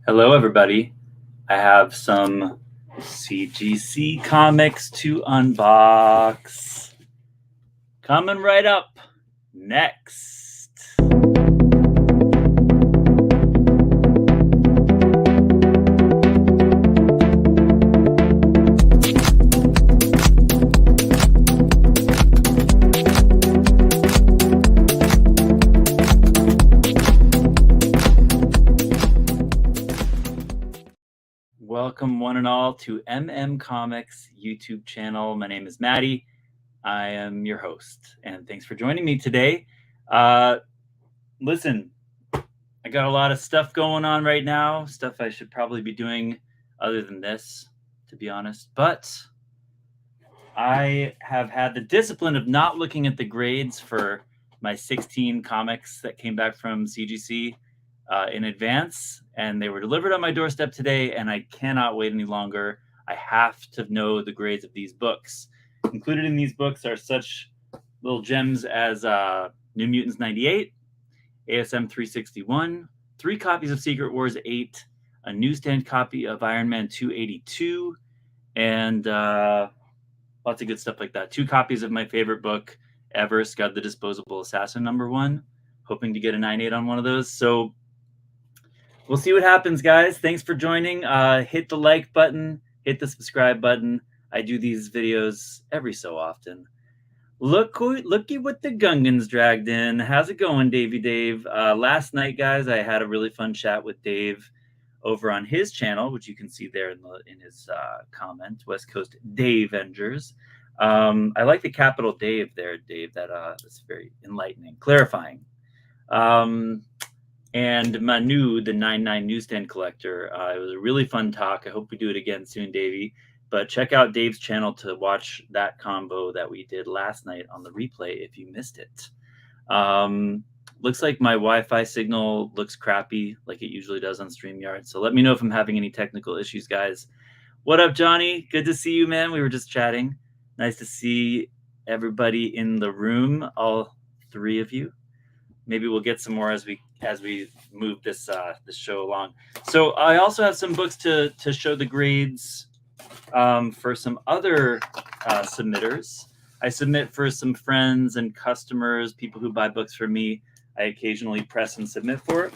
Hello, everybody. I have some CGC comics to unbox. Coming right up next. Welcome, one and all, to Comics YouTube channel. My name is Matty. I am your host, and thanks for joining me today. Listen, I got a lot of stuff going on right now, stuff I should probably be doing other than this, to be honest. But I have had the discipline of not looking at the grades for my 16 comics that came back from CGC in advance, and they were delivered on my doorstep today, and I cannot wait any longer. I have to know the grades of these books. Included in these books are such little gems as New Mutants 98, ASM 361, 3 copies of Secret Wars 8, a newsstand copy of Iron Man 282, and lots of good stuff like that. 2 copies of my favorite book ever, Scud the Disposable Assassin #1. Hoping to get a 9.8 on one of those. So we'll see what happens, guys. Thanks for joining. Hit the like button, hit the subscribe button. I do these videos every so often. Looky what the Gungans dragged in. How's it going, Davey Dave? Last night, guys, I had a really fun chat with Dave over on his channel, which you can see there in his comment, West Coast Dave Vengers. I like the capital Dave there, Dave. That's very enlightening, clarifying. And Manu, the 99 newsstand collector. It was a really fun talk. I hope we do it again soon, Davey. But check out Dave's channel to watch that combo that we did last night on the replay if you missed it. Looks like my Wi-Fi signal looks crappy like it usually does on StreamYard. So let me know if I'm having any technical issues, guys. What up, Johnny? Good to see you, man. We were just chatting. Nice to see everybody in the room, all 3 of you. Maybe we'll get some more as we move this show along. So I also have some books to show the grades for some other submitters. I submit for some friends and customers, people who buy books from me. I occasionally press and submit for it.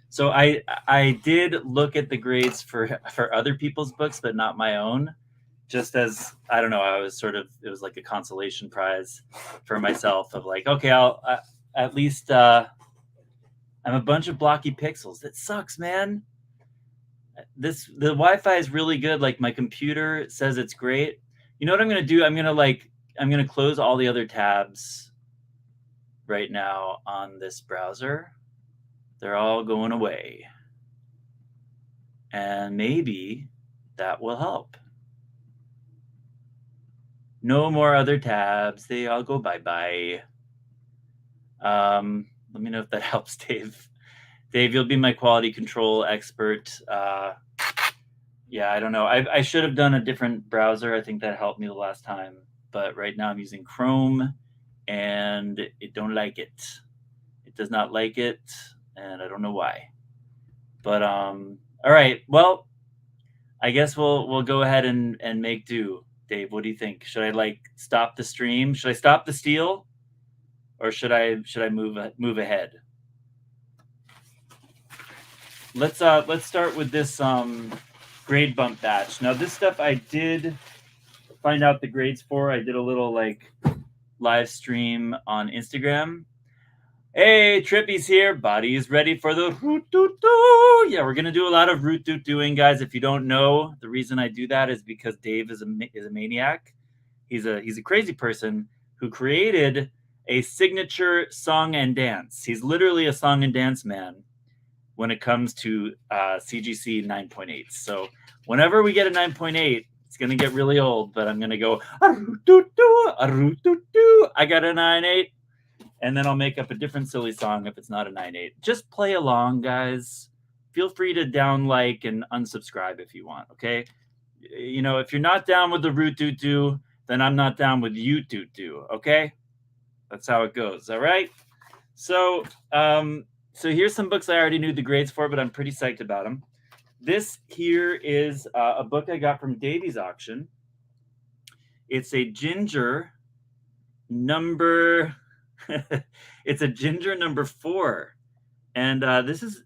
So I did look at the grades for other people's books, but not my own. Just as, I don't know, it was like a consolation prize for myself of like, okay, I'll at least I'm a bunch of blocky pixels. That sucks, man. The Wi-Fi is really good. Like, my computer says it's great. You know what I'm gonna do? I'm gonna close all the other tabs right now on this browser. They're all going away, and maybe that will help. No more other tabs. They all go bye-bye. Let me know if that helps, Dave. Dave, you'll be my quality control expert. Yeah, I don't know. I should have done a different browser. I think that helped me the last time. But right now I'm using Chrome, and it don't like it. It does not like it, and I don't know why. But all right. Well, I guess we'll go ahead and make do. Dave, what do you think? Should I stop the stream? Should I stop the steal? Or should I move ahead? Let's start with this grade bump batch. Now, this stuff I did find out the grades for. I did a little live stream on Instagram. Hey, Trippy's here. Body is ready for the root doo doo. Yeah, we're gonna do a lot of root doo dooing, guys. If you don't know, the reason I do that is because Dave is a maniac. He's a crazy person who created a signature song and dance. He's literally a song and dance man when it comes to CGC 9.8. So whenever we get a 9.8, it's going to get really old, but I'm going to go, I got a 9.8, and then I'll make up a different silly song if it's not a 9.8. Just play along, guys. Feel free to down, like, and unsubscribe if you want, okay? You know, if you're not down with the root doo doo, then I'm not down with you doo doo, okay? That's how it goes, all right? So So here's some books I already knew the grades for, but I'm pretty psyched about them. This here is a book I got from Davy's auction. It's a Ginger number. It's a Ginger number 4. And this is,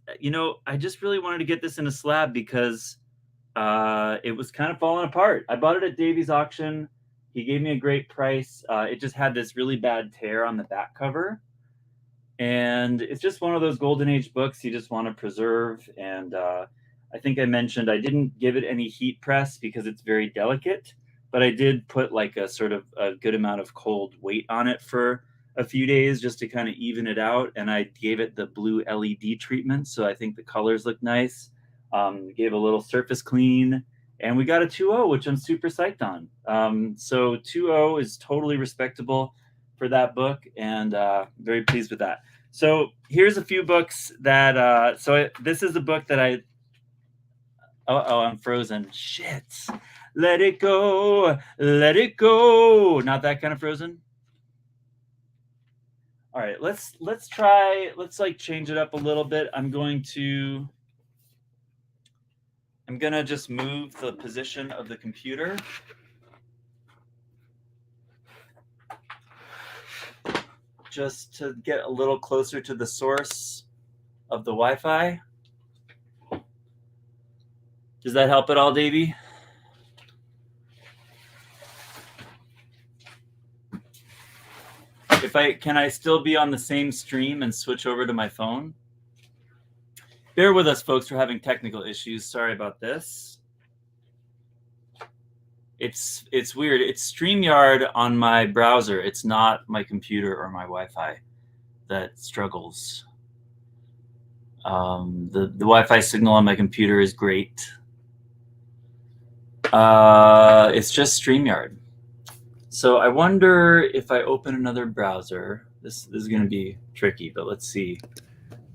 I just really wanted to get this in a slab because it was kind of falling apart. I bought it at Davy's auction. He gave me a great price. It just had this really bad tear on the back cover. And it's just one of those golden age books you just want to preserve. And I think I mentioned I didn't give it any heat press because it's very delicate, but I did put like a sort of a good amount of cold weight on it for a few days just to kind of even it out. And I gave it the blue LED treatment, so I think the colors look nice. Gave a little surface clean, and we got a 2.0, which I'm super psyched on. So 2.0 is totally respectable for that book, and very pleased with that. So here's a few books that, this is a book that I'm frozen. Shit. Let it go. Let it go. Not that kind of frozen. All right, let's like change it up a little bit. I'm gonna just move the position of the computer. Just to get a little closer to the source of the Wi-Fi. Does that help at all, Davey? Can I still be on the same stream and switch over to my phone? Bear with us, folks. We're having technical issues. Sorry about this. It's weird. It's StreamYard on my browser. It's not my computer or my Wi-Fi that struggles. The Wi-Fi signal on my computer is great. It's just StreamYard. So I wonder if I open another browser. This is going to be tricky, but let's see.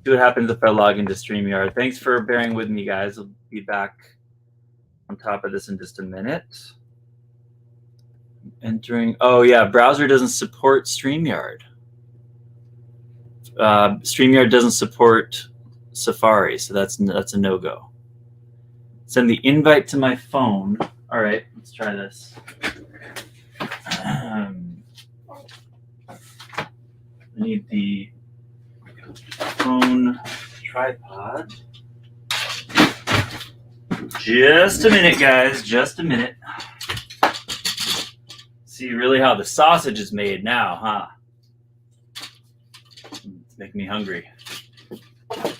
See what happens if I log into StreamYard. Thanks for bearing with me, guys. I'll be back on top of this in just a minute. Entering. Oh yeah, browser doesn't support StreamYard. StreamYard doesn't support Safari, so that's a no-go. Send the invite to my phone. All right, let's try this. I need the phone tripod. Just a minute, guys. Just a minute. See really how the sausage is made now, huh? It's making me hungry. Let's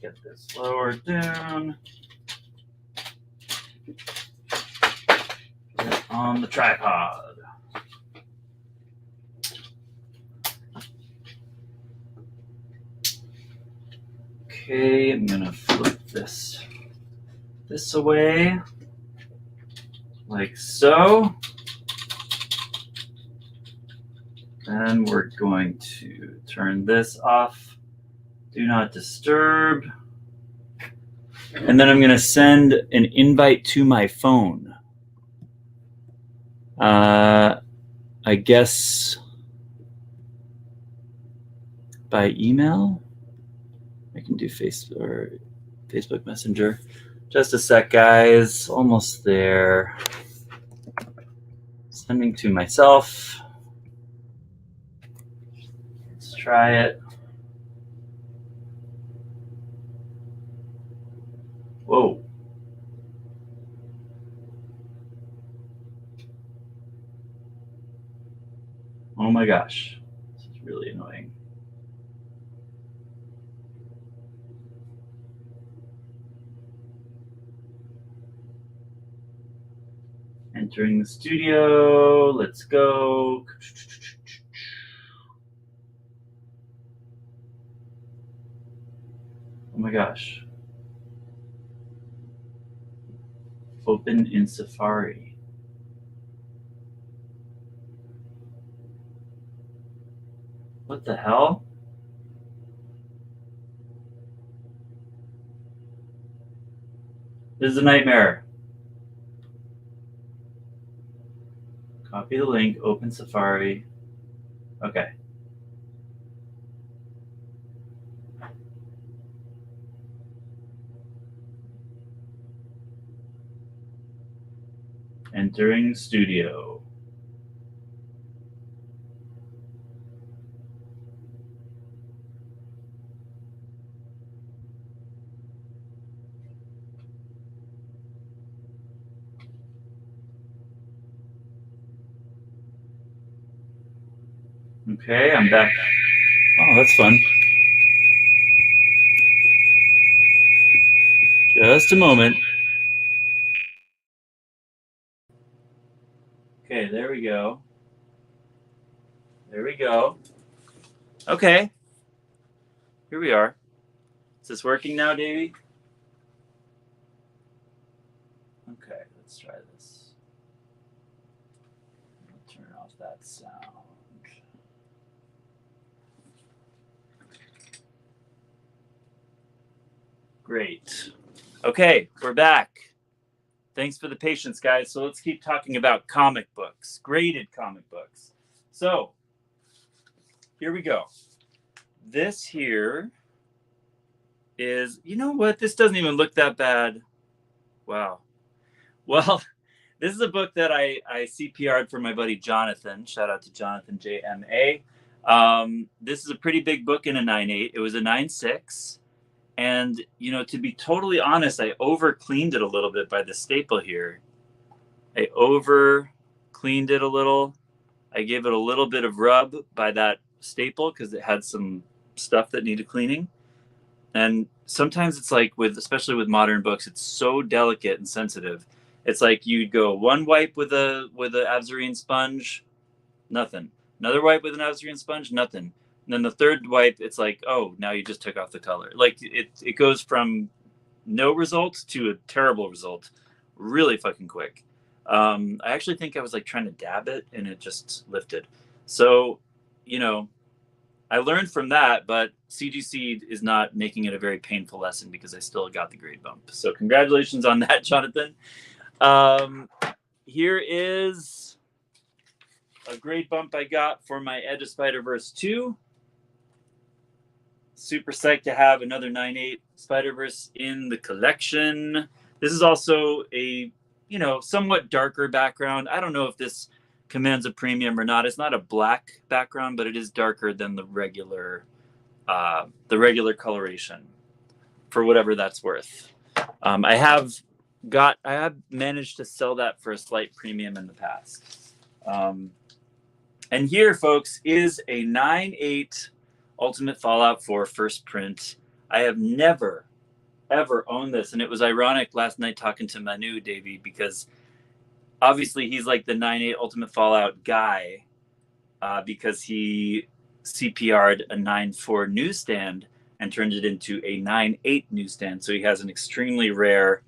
get this lower down. Put it on the tripod. Okay, I'm gonna flip this away, like so. Then we're going to turn this off. Do not disturb. And then I'm gonna send an invite to my phone. I guess by email. I can do Facebook Messenger. Just a sec, guys. Almost there. Sending to myself. Let's try it. Whoa. Oh my gosh. This is really annoying. Entering the studio. Let's go. Oh my gosh. Open in Safari. What the hell? This is a nightmare. Copy the link, open Safari. Okay. Entering studio. Okay, I'm back. Oh, that's fun. Just a moment. Okay, there we go. There we go. Okay. Here we are. Is this working now, Davey? Okay, let's try this. I'll turn off that sound. Great. Okay, we're back. Thanks for the patience, guys. So let's keep talking about comic books, graded comic books. So here we go. This here is, you know what? This doesn't even look that bad. Wow. Well, this is a book that I CPR'd for my buddy Jonathan. Shout out to Jonathan JMA. This is a pretty big book in a 9.8. It was a 9.6. And, you know, to be totally honest, I over cleaned it a little bit by the staple here. I over cleaned it a little. I gave it a little bit of rub by that staple because it had some stuff that needed cleaning. And sometimes it's like especially with modern books, it's so delicate and sensitive. It's like you'd go one wipe with a Avzarine sponge, nothing. Another wipe with an Avzarine sponge, nothing. And then the third wipe, it's like, oh, now you just took off the color. Like it goes from no result to a terrible result really fucking quick. I actually think I was like trying to dab it and it just lifted. So, you know, I learned from that, but CGC is not making it a very painful lesson because I still got the grade bump. So congratulations on that, Jonathan. Here is a grade bump I got for my Edge of Spider-Verse 2. Super psyched to have another 9.8 Spider-Verse in the collection. This is also a, you know, somewhat darker background. I don't know if this commands a premium or not. It's not a black background, but it is darker than the regular coloration, for whatever that's worth. I have managed to sell that for a slight premium in the past. And here, folks, is a 9.8 Ultimate Fallout 4 first print. I have never, ever owned this. And it was ironic last night talking to Manu, Davey, because obviously he's like the 9.8 Ultimate Fallout guy because he CPR'd a 9.4 newsstand and turned it into a 9.8 newsstand. So he has an extremely rare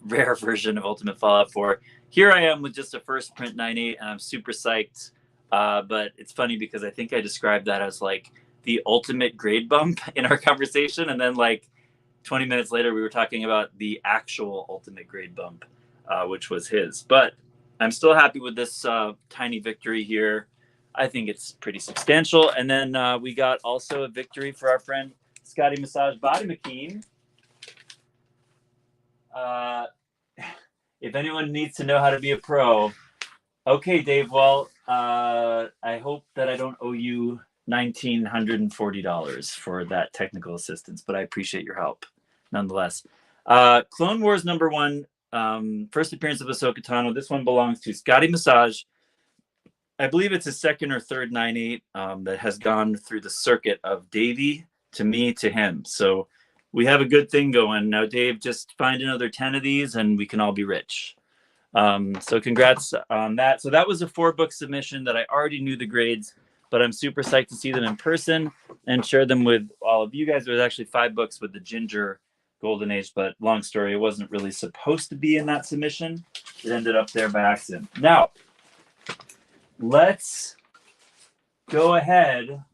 version of Ultimate Fallout 4. Here I am with just a first print 9.8 and I'm super psyched. But it's funny because I think I described that as like the ultimate grade bump in our conversation. And then like 20 minutes later, we were talking about the actual ultimate grade bump, which was his. But I'm still happy with this tiny victory here. I think it's pretty substantial. And then we got also a victory for our friend Scotty Massage Body McKean. If anyone needs to know how to be a pro, okay, Dave. Well, I hope that I don't owe you $1,940 for that technical assistance, but I appreciate your help nonetheless. Clone Wars #1, first appearance of Ahsoka Tano. This one belongs to Scotty Massage. I believe it's his second or third 9.8 that has gone through the circuit of Davey to me to him. So we have a good thing going. Now, Dave, just find another 10 of these and we can all be rich. So congrats on that. So that was a 4-book submission that I already knew the grades, but I'm super psyched to see them in person and share them with all of you guys. There's actually 5 books with the Ginger Golden Age, but long story, it wasn't really supposed to be in that submission. It ended up there by accident. Now, let's go ahead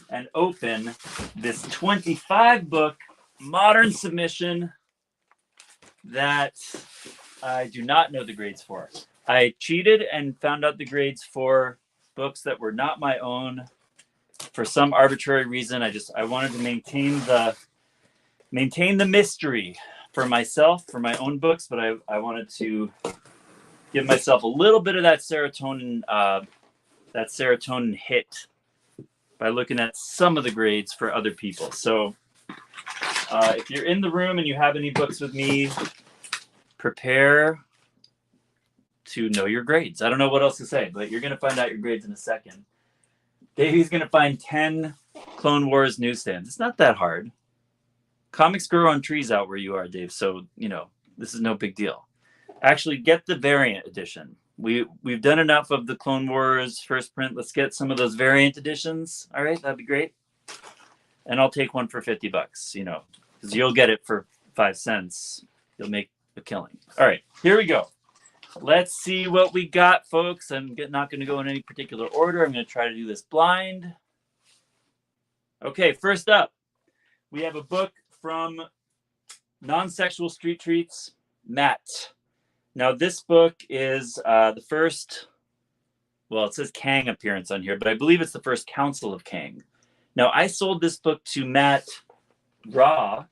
and open this 25-book modern submission that I do not know the grades for. I cheated and found out the grades for books that were not my own for some arbitrary reason, I wanted to maintain the mystery for myself, for my own books, but I wanted to give myself a little bit of that serotonin hit by looking at some of the grades for other people. So if you're in the room and you have any books with me, prepare to know your grades. I don't know what else to say, but you're going to find out your grades in a second. Davey's going to find 10 Clone Wars newsstands. It's not that hard. Comics grow on trees out where you are, Dave. So, this is no big deal. Actually, get the variant edition. We've done enough of the Clone Wars first print. Let's get some of those variant editions. All right, that'd be great. And I'll take one for $50, because you'll get it for 5 cents. You'll make a killing. All right, here we go. Let's see what we got, folks. I'm not going to go in any particular order. I'm going to try to do this blind. Okay, first up, we have a book from Non-Sexual Street Treats, Matt. Now, this book is the first, well, it says Kang appearance on here, but I believe it's the first Council of Kang. Now, I sold this book to Matt raw,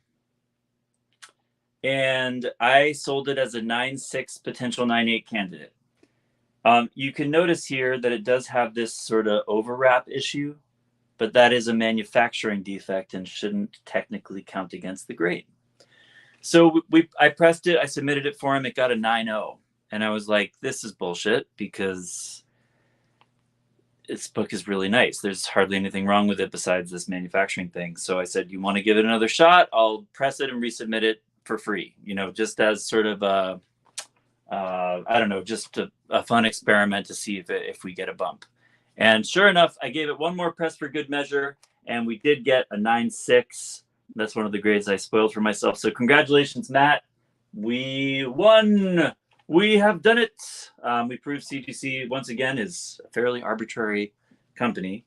and I sold it as a 9.6 potential 9.8 candidate. You can notice here that it does have this sort of overwrap issue, but that is a manufacturing defect and shouldn't technically count against the grade. So I pressed it, I submitted it for him, it got a 9.0. And I was like, this is bullshit, because this book is really nice. There's hardly anything wrong with it besides this manufacturing thing. So I said, you want to give it another shot? I'll press it and resubmit it for free, just as sort of a, I don't know, just a fun experiment to see if we get a bump. And sure enough, I gave it one more press for good measure, and we did get a 9.6. That's one of the grades I spoiled for myself. So congratulations, Matt. We won. We have done it. We proved CGC, once again, is a fairly arbitrary company.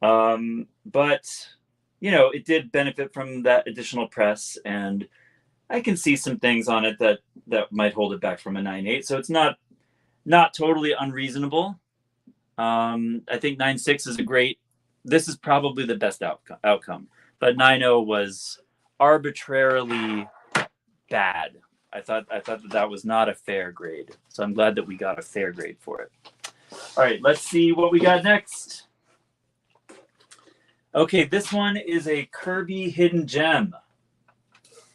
But, it did benefit from that additional press, and I can see some things on it that might hold it back from a 9.8. So it's not totally unreasonable. I think 9.6 is this is probably the best outcome. But 9.0 was arbitrarily bad. I thought that was not a fair grade. So I'm glad that we got a fair grade for it. All right, let's see what we got next. Okay, this one is a Kirby hidden gem.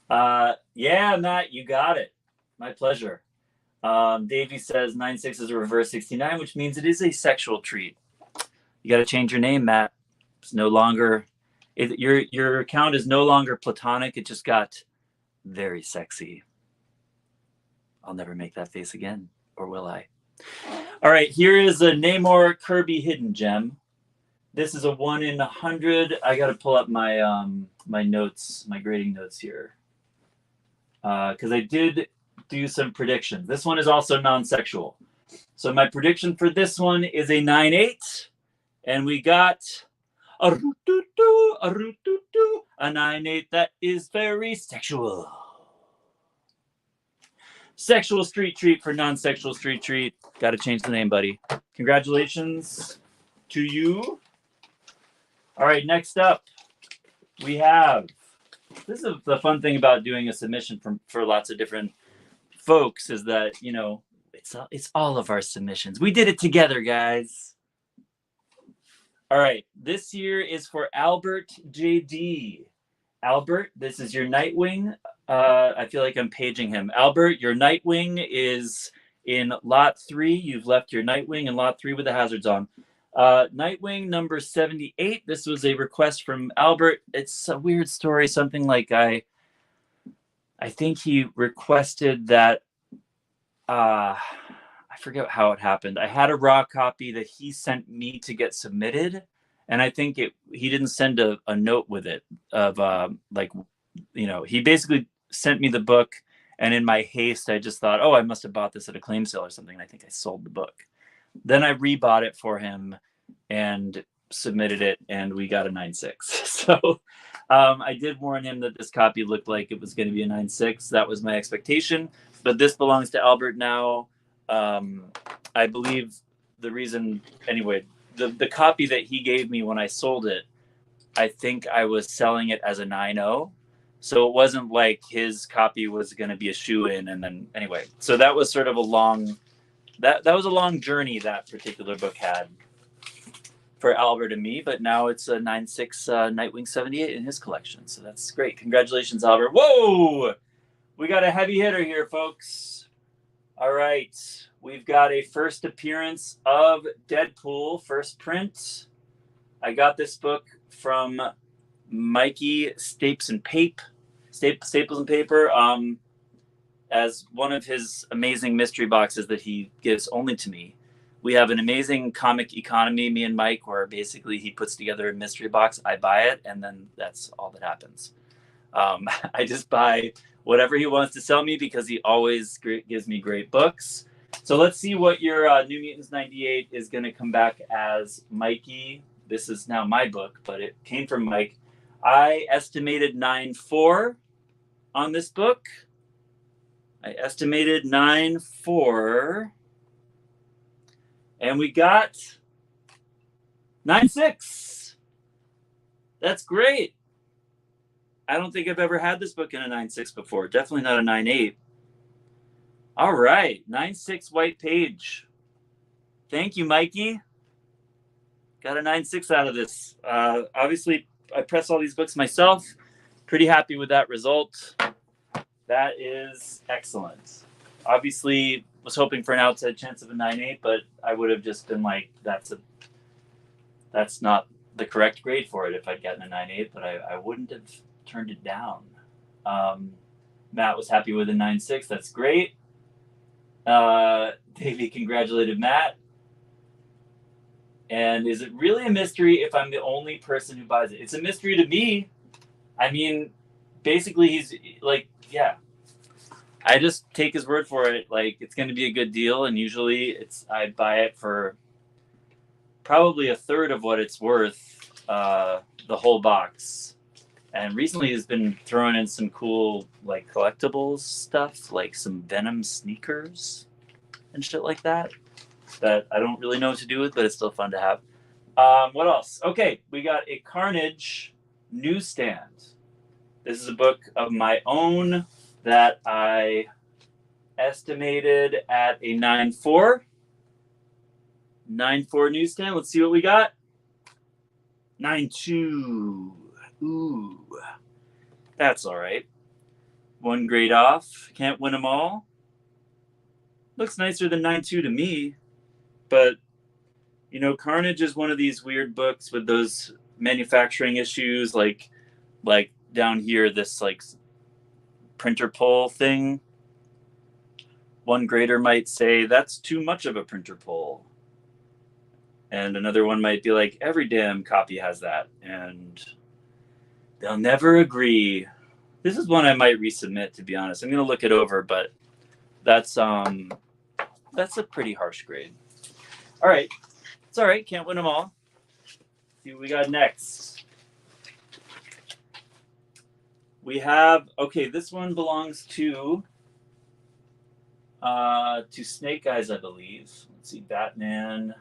Yeah, Matt, you got it. My pleasure. Davey says 9.6 is a reverse 69, which means it is a sexual treat. You got to change your name, Matt. It's no longer... Your account is no longer platonic. It just got very sexy. I'll never make that face again, or will I? All right, here is a Namor Kirby hidden gem. This is a 1 in 100. I got to pull up my my notes, my grading notes here, because I did do some predictions. This one is also non-sexual. So my prediction for this one is a 9.8, and we got a 9.8 that is very sexual. Sexual street treat for non-sexual street treat. Got to change the name, buddy. Congratulations to you. All right, next up, we have, this is the fun thing about doing a submission for lots of different folks, is that, it's all of our submissions. We did it together, guys. All right, this year is for Albert JD. Albert, this is your Nightwing. I feel like I'm paging him. Albert, your Nightwing is in lot 3. You've left your Nightwing in lot 3 with the hazards on. Nightwing number 78. This was a request from Albert. It's a weird story. Something like I think he requested that. I forget how it happened. I had a raw copy that he sent me to get submitted, and I think he didn't send a note with it of he basically sent me the book, and in my haste I just thought, oh, I must have bought this at a claim sale or something. I think I sold the book. Then I rebought it for him and submitted it, and we got a 9.6. So I did warn him that this copy looked like it was going to be a 9.6. That was my expectation, but this belongs to Albert now. I believe the reason, anyway, the copy that he gave me when I sold it I think I was selling it as a 9.0. So it wasn't like his copy was going to be a shoe-in. And then anyway, so that was sort of a long, that was a long journey that particular book had for Albert and me, but now it's a 9.6 Nightwing 78 in his collection. So that's great. Congratulations, Albert. Whoa! We got a heavy hitter here, folks. All right. We've got a first appearance of Deadpool, first print. I got this book from Mikey Staples and Paper, as one of his amazing mystery boxes that he gives only to me. We have an amazing comic economy, me and Mike, where basically he puts together a mystery box, I buy it, and then that's all that happens. I just buy whatever he wants to sell me because he always gives me great books. So let's see what your New Mutants 98 is going to come back as, Mikey. This is now my book, but it came from Mike. I estimated 9.4 on this book. I estimated 9.4. And we got 9.6. That's great. I don't think I've ever had this book in a 9.6 before. Definitely not a 9.8. All right. 9.6 white page. Thank you, Mikey. Got a 9.6 out of this. Obviously, I press all these books myself. Pretty happy with that result. That is excellent. Obviously, was hoping for an outside chance of a 9.8, but I would have just been like, that's not the correct grade for it if I'd gotten a 9.8, but I wouldn't have turned it down. Matt was happy with a 9.6. That's great. Davey congratulated Matt. And is it really a mystery if I'm the only person who buys it? It's a mystery to me. I mean, basically he's like, yeah. I just take his word for it. Like, it's going to be a good deal. And usually I buy it for probably a third of what it's worth, the whole box. And recently he's been throwing in some cool, like, collectibles stuff, like some Venom sneakers and shit like that I don't really know what to do with, but it's still fun to have. What else? Okay, we got a Carnage newsstand. This is a book of my own that I estimated at a 9.4. 9.4 newsstand. Let's see what we got. 9.2. Ooh. That's all right. One grade off. Can't win them all. Looks nicer than 9.2 to me. But, you know, Carnage is one of these weird books with those manufacturing issues, like down here, this like printer pull thing. One grader might say that's too much of a printer pull. And another one might be like, every damn copy has that. And they'll never agree. This is one I might resubmit, to be honest. I'm going to look it over, but that's a pretty harsh grade. All right. It's all right. Can't win them all. See what we got next. We have, okay, this one belongs to Snake Eyes, I believe. Let's see, Batman.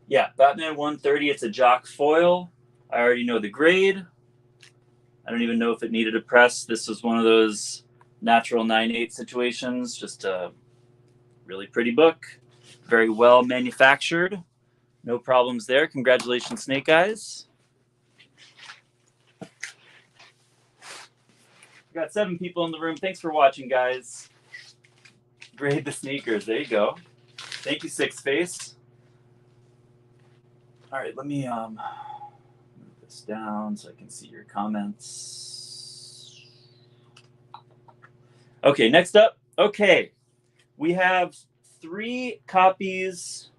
Yeah, Batman 130. It's a Jock foil. I already know the grade. I don't even know if it needed a press. This was one of those natural 9.8 situations. Just a really pretty book. Very well manufactured. No problems there. Congratulations, Snake Eyes. We got 7 people in the room. Thanks for watching, guys. Grade the sneakers. There you go. Thank you, Six Face. All right, let me move this down so I can see your comments. Okay, next up. Okay, we have 3 copies.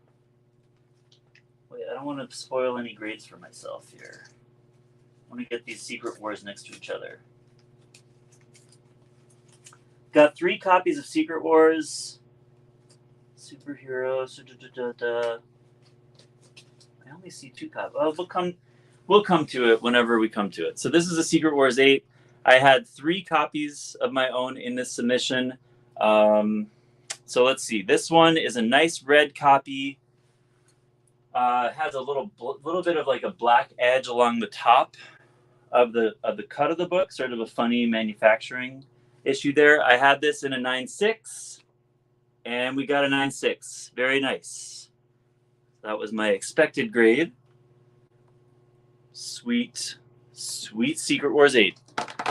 Wait, I don't want to spoil any grades for myself here. Let me get these Secret Wars next to each other. Got 3 copies of Secret Wars. Superheroes. I only see 2 copies. Well, we'll come to it whenever we come to it. So this is a Secret Wars 8. I had 3 copies of my own in this submission. So let's see. This one is a nice red copy. Has a little bit of like a black edge along the top of the cut of the book, sort of a funny manufacturing issue there. I had this in a 9.6, and we got a 9.6. Very nice. That was my expected grade. Sweet Secret Wars 8.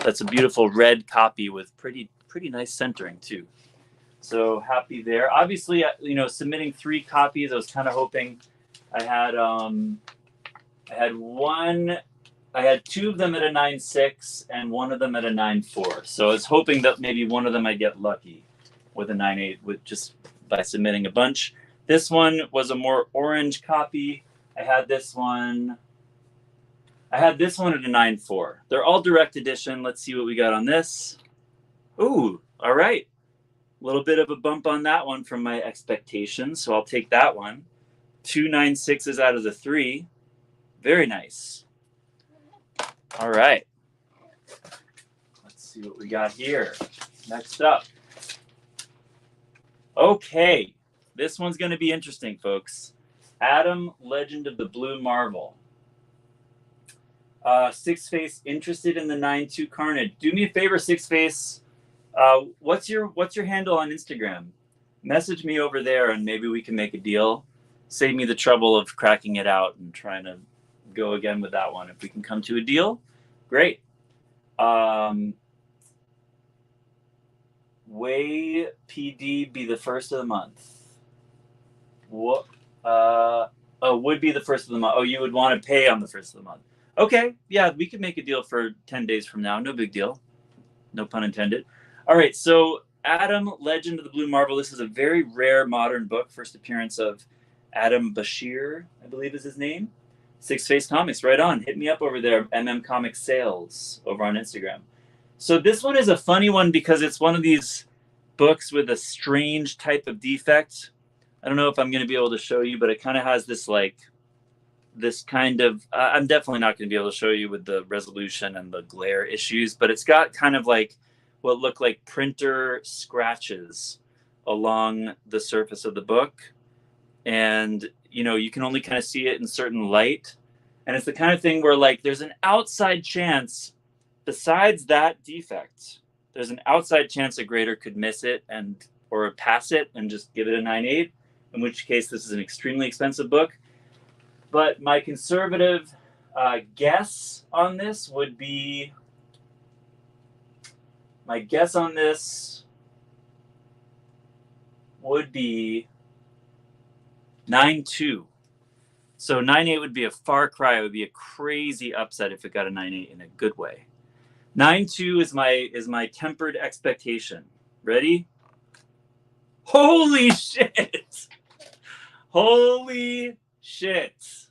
That's a beautiful red copy with pretty nice centering too. So happy there. Obviously, submitting 3 copies, I was kind of hoping I had 2 of them at a 9.6 and 1 of them at a 9.4. So I was hoping that maybe one of them I'd get lucky with a 9.8 with just by submitting a bunch. This one was a more orange copy. I had this one at a 9.4. They're all direct edition. Let's see what we got on this. Ooh, all right. A little bit of a bump on that one from my expectations, so I'll take that one. 2 9.6s out of the 3. Very nice. All right. Let's see what we got here. Next up. Okay. This one's going to be interesting, folks. Adam, Legend of the Blue Marvel. Six Face interested in the 9.2 Carnage. Do me a favor, Six Face. What's your handle on Instagram? Message me over there and maybe we can make a deal. Save me the trouble of cracking it out and trying to go again with that one. If we can come to a deal, great. Way PD be the first of the month. What? Would be the first of the month. Oh, you would want to pay on the first of the month. Okay, yeah, we could make a deal for 10 days from now. No big deal. No pun intended. All right, so Adam, Legend of the Blue Marvel. This is a very rare modern book. First appearance of Adam Bashir, I believe is his name. Six Face Comics, right on. Hit me up over there, Comics Sales, over on Instagram. So this one is a funny one because it's one of these books with a strange type of defect. I don't know if I'm going to be able to show you, but it kind of has this kind of, I'm definitely not going to be able to show you with the resolution and the glare issues, but it's got kind of like what look like printer scratches along the surface of the book. And, you can only kind of see it in certain light. And it's the kind of thing where like, there's an outside chance besides that defect, there's an outside chance a grader could miss it or pass it and just give it a 9.8, in which case this is an extremely expensive book. But my conservative guess on this would be, 9.2. So 9.8 would be a far cry. It would be a crazy upset if it got a 9.8 in a good way. 9.2 is my tempered expectation. Ready? Holy shit! Holy shit!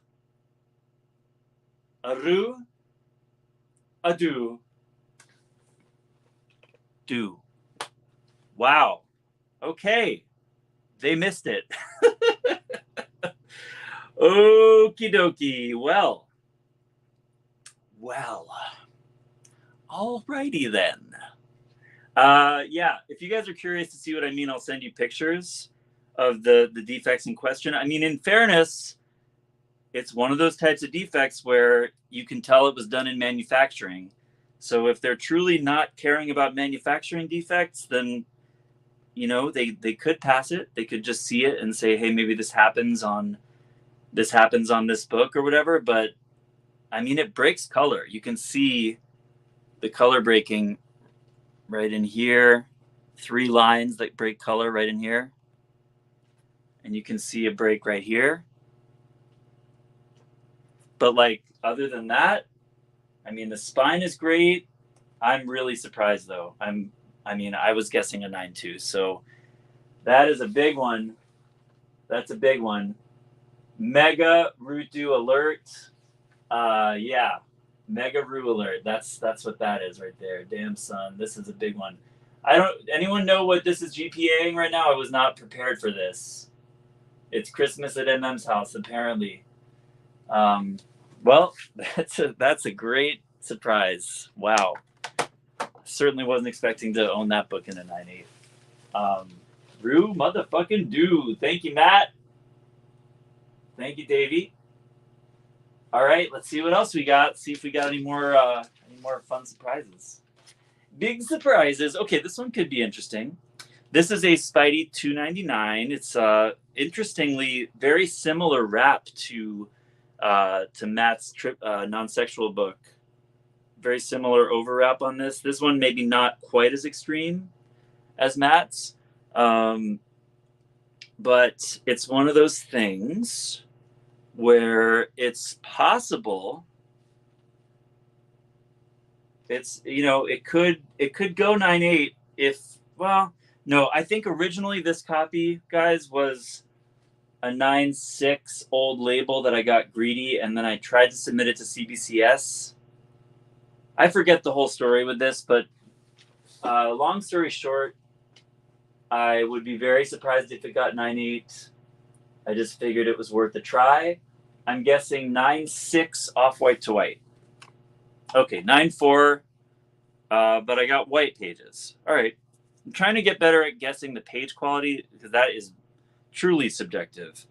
Aru, adu, do. Wow. Okay. They missed it. Okie dokie. Well. Alrighty then. Yeah, if you guys are curious to see what I mean, I'll send you pictures of the defects in question. I mean, in fairness, it's one of those types of defects where you can tell it was done in manufacturing. So if they're truly not caring about manufacturing defects, then, they could pass it. They could just see it and say, hey, maybe this happens on this book or whatever. But I mean, it breaks color. You can see the color breaking right in here. 3 lines that break color right in here. And you can see a break right here. But like, other than that, I mean, the spine is great. I'm really surprised though. I was guessing a 9.2. So that is a big one. That's a big one. Mega Rutu alert. Yeah. Mega Ru alert. That's what that is right there. Damn son. This is a big one. Anyone know what this is GPAing right now? I was not prepared for this. It's Christmas at MM's house, apparently. Well, that's a great surprise. Wow. Certainly wasn't expecting to own that book in a 9.8. Rue motherfucking do. Thank you, Matt. Thank you, Davey. All right, let's see what else we got. See if we got any more fun surprises. Big surprises. Okay, this one could be interesting. This is a Spidey 299. It's interestingly very similar wrap to Matt's non-sexual book. Very similar overwrap on this. This one maybe not quite as extreme as Matt's, but it's one of those things where it's possible. It's, you know, it could go 9.8 if, well, no, I think originally this copy, guys, was a 9.6 old label that I got greedy, and then I tried to submit it to CBCS. I forget the whole story with this, but long story short, I would be very surprised if it got 9.8. I just figured it was worth a try. I'm guessing 9.6 off-white to white. Okay, 9.4, but I got white pages. All right. I'm trying to get better at guessing the page quality because that is truly subjective.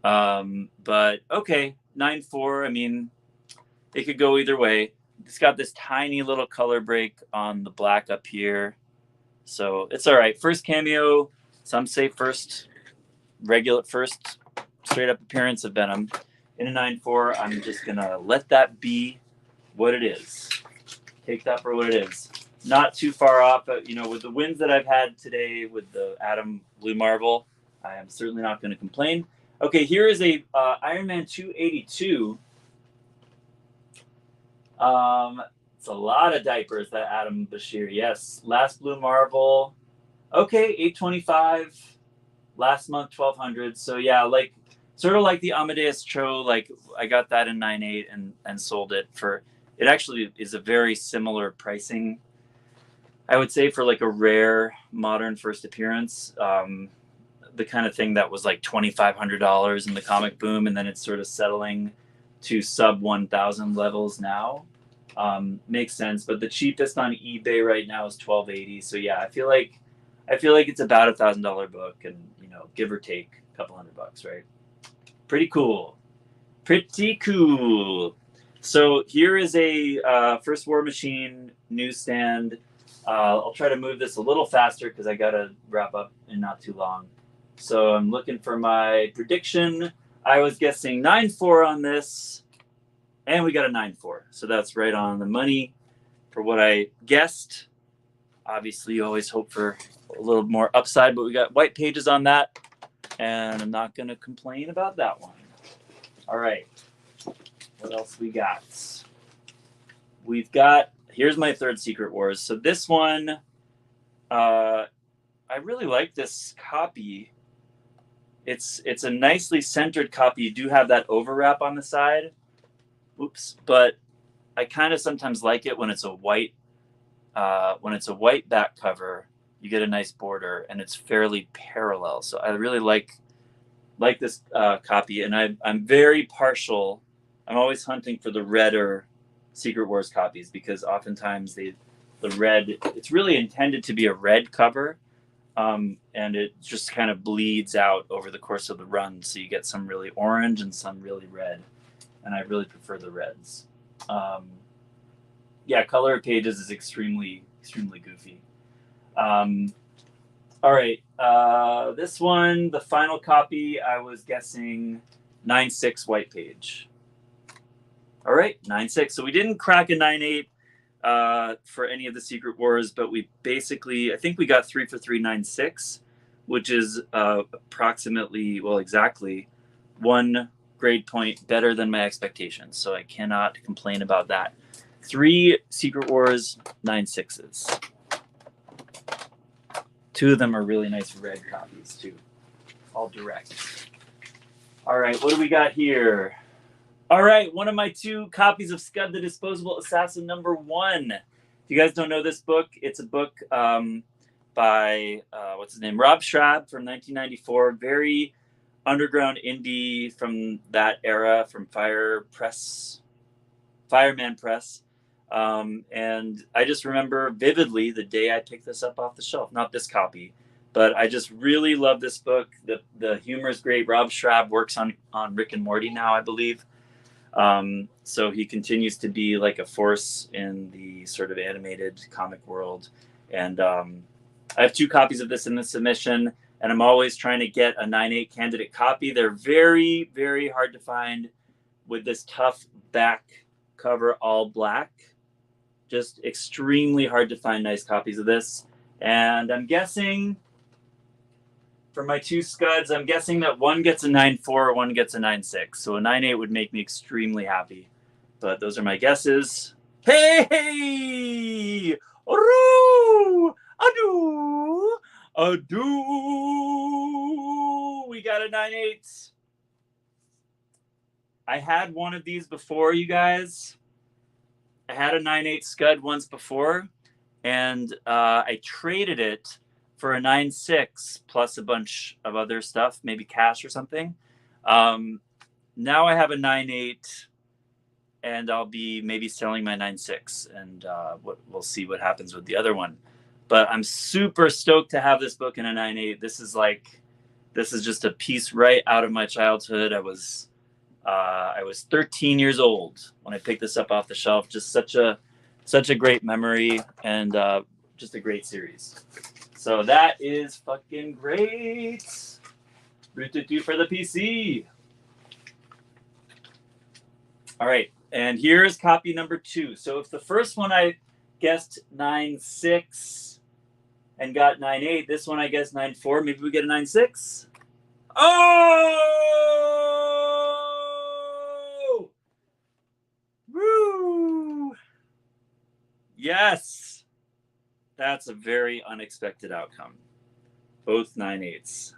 But okay, 9.4. I mean, it could go either way. It's got this tiny little color break on the black up here. So it's all right. First cameo. Some say first straight up appearance of Venom in a 9.4. I'm just going to let that be what it is. Take that for what it is. Not too far off, but, you know, with the wins that I've had today with the Atom Blue Marvel, I am certainly not going to complain. Okay, here is a Iron Man 282. It's a lot of diapers, that Adam Bashir. Yes, last Blue Marvel. Okay, 825. Last month, 1200. So yeah, like sort of like the Amadeus Cho. Like I got that in 9.8 and sold it for. It actually is a very similar pricing, I would say, for like a rare modern first appearance. The kind of thing that was like $2,500 in the comic boom, and then it's sort of settling to sub 1,000 levels now. Makes sense, but the cheapest on eBay right now is $1,280. So yeah, I feel like it's about $1,000 book, and you know, give or take a couple $100, right? Pretty cool. So here is a First War Machine newsstand. I'll try to move this a little faster because I gotta wrap up in not too long. So I'm looking for my prediction. I was guessing 9.4 on this, and we got a 9.4. So that's right on the money for what I guessed. Obviously, you always hope for a little more upside, but we got white pages on that, and I'm not going to complain about that one. All right. What else we got? Here's my third Secret Wars. So this one, I really like this copy. It's a nicely centered copy. You do have that overwrap on the side. Oops. But I kind of sometimes like it when it's a white back cover. You get a nice border, and it's fairly parallel. So I really like this copy, and I'm very partial. I'm always hunting for the redder Secret Wars copies because oftentimes the red, it's really intended to be a red cover, and it just kind of bleeds out over the course of the run. So you get some really orange and some really red, and I really prefer the reds. Yeah, color pages is extremely goofy. All right, this one, the final copy, I was guessing 9.6 white page. All right, 9.6. So we didn't crack a 9.8 for any of the Secret Wars, but we basically, I think we got 3 for 3 9.6, which is approximately, well, exactly 1 grade point better than my expectations. So I cannot complain about that. 3 Secret Wars 9.6s. 2 of them are really nice red copies too, all direct. All right, what do we got here? All right, one of my 2 copies of Scud the Disposable Assassin #1. If you guys don't know this book, it's a book by, what's his name? Rob Schrab from 1994. Very underground indie from that era, from Fireman Press. And I just remember vividly the day I picked this up off the shelf. Not this copy, But I just really love this book. The humor is great. Rob Schrab works on Rick and Morty now, I believe. So he continues to be like a force in the sort of animated comic world. And I have 2 copies of this in the submission, and I'm always trying to get a 9/8 candidate copy. They're very, very hard to find with this tough back cover, all black. Just extremely hard to find nice copies of this. And I'm guessing for my 2 scuds, I'm guessing that one gets a 9.4, one gets a 9.6. So a 9.8 would make me extremely happy. But those are my guesses. Hey! Adu! Adu! We got a 9.8. I had one of these before, you guys. I had a 9.8 scud once before, and I traded it for a 9.6 plus a bunch of other stuff, maybe cash or something. Now I have a 9.8, and I'll be maybe selling my 9.6, and we'll see what happens with the other one. But I'm super stoked to have this book in a 9.8. This is just a piece right out of my childhood. I was 13 years old when I picked this up off the shelf. Just such a great memory, and just a great series. So that is fucking great. Root for the PC. All right, and here's copy number 2. So if the first one I guessed 9.6 and got 9.8, this one I guessed 9.4. Maybe we get a 9.6. Oh! Woo! Yes. That's a very unexpected outcome. Both 9.8s.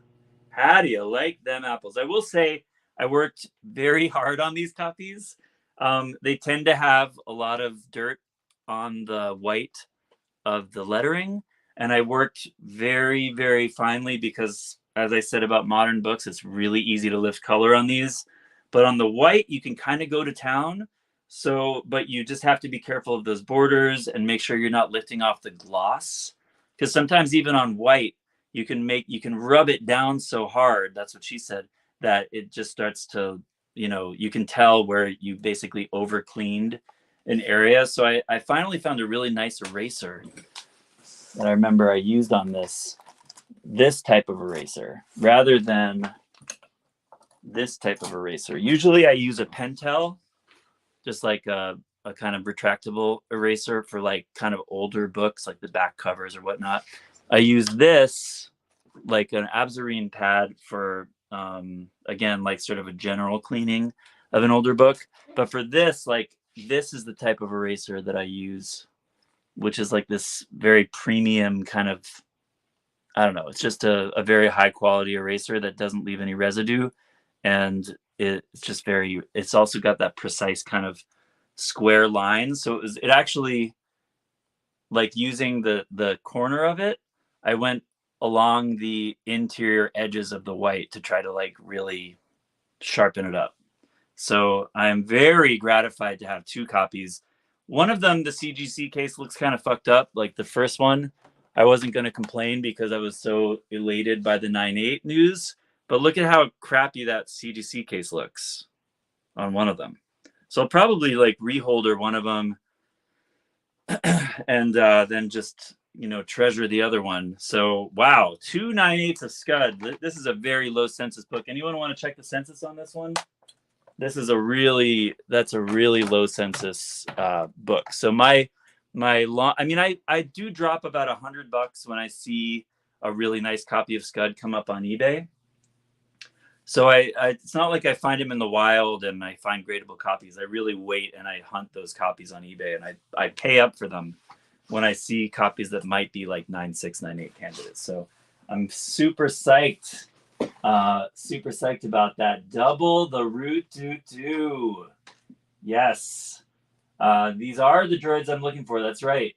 How do you like them apples? I will say I worked very hard on these copies. They tend to have a lot of dirt on the white of the lettering, and I worked very, very finely because, as I said about modern books, it's really easy to lift color on these. But on the white, you can kind of go to town. So, but you just have to be careful of those borders and make sure you're not lifting off the gloss. Because sometimes even on white, you can rub it down so hard, that's what she said, that it just starts to, you can tell where you basically over cleaned an area. So I finally found a really nice eraser that I remember I used on this type of eraser rather than this type of eraser. Usually I use a Pentel, just like a kind of retractable eraser for like kind of older books, like the back covers or whatnot. I use this like an Absarine pad for, again, like sort of a general cleaning of an older book. But for this, like, this is the type of eraser that I use, which is like this very premium kind of, I don't know, it's just a very high quality eraser that doesn't leave any residue. And it's just it's also got that precise kind of square line. So it actually, like, using the corner of it, I went along the interior edges of the white to try to like really sharpen it up. So I'm very gratified to have 2 copies. One of them, the CGC case, looks kind of fucked up. Like the first one, I wasn't going to complain because I was so elated by the 9.8 news. But look at how crappy that CGC case looks on one of them. So I'll probably like reholder one of them and then just, treasure the other one. So, wow, 2 9/8 of scud. This is a very low census book. Anyone want to check the census on this one? That's a really low census book. So I do drop about $100 when I see a really nice copy of scud come up on eBay. So it's not like I find them in the wild and I find gradable copies. I really wait and I hunt those copies on eBay, and I pay up for them when I see copies that might be like 9.6, 9.8 candidates. So I'm super psyched about that. Double the root do. Yes. These are the droids I'm looking for. That's right.